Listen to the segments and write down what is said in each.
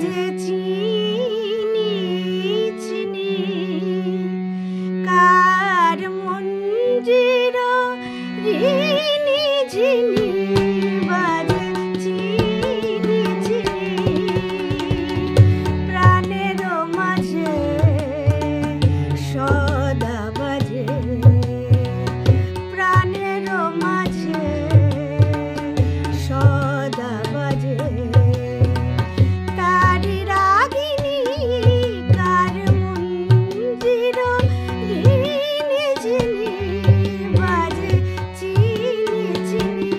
বাজে চিনি চিনি কার মঞ্জির রিনি ঝিনি বাজে চিনি চিনি প্রাণের মাঝে সদা বাজে প্রাণের মাঝে সদা বাজে তারি রাগিনী কার মঞ্জির রিনি ঝিনি বাজে চিনি চিনি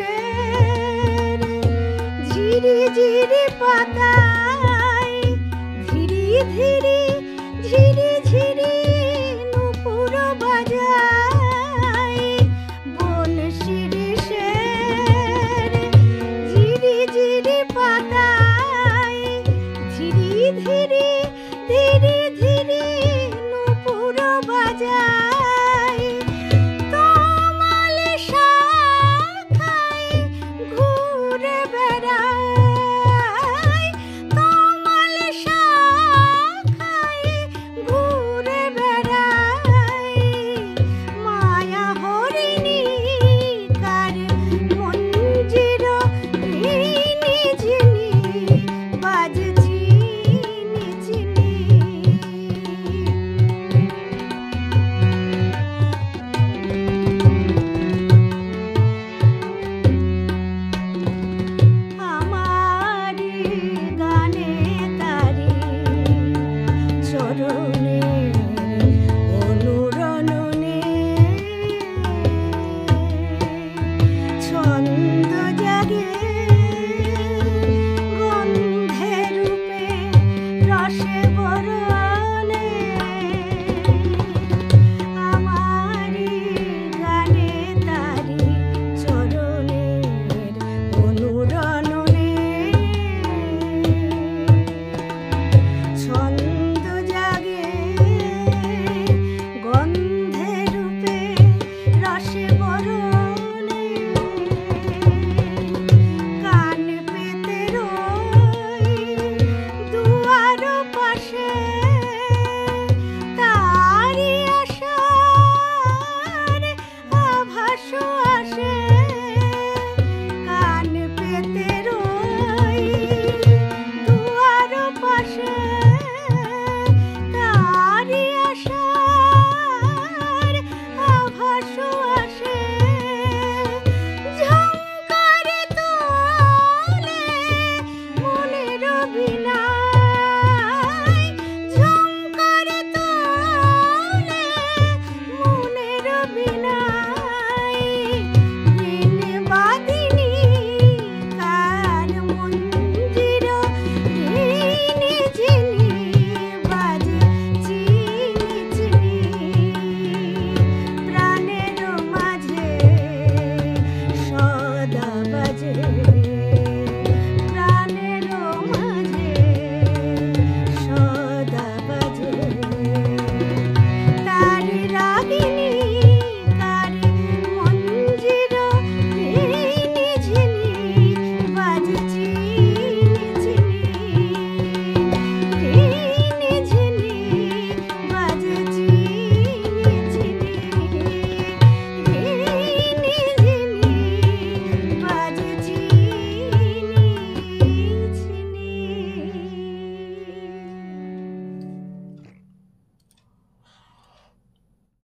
বনশিরিষের ঝিরি ঝিরি পাতায় ধীরে ধীরে ঝিরি ঝিরি নূপুর বাজায় বনশিরিষের ঝিরি ঝিরি পাতায় ধীরে ধীরে ধীরে ধীরে নূপুর বাজায় তমাল শাখায় ঘুরে বেড়ায় তমাল শাখায় ঘুরে বেড়ায় মায়া হরিণী কার মঞ্জির রিনি ঝিনি বাজে চিনি চিনি আমারি গানে তারি চরণ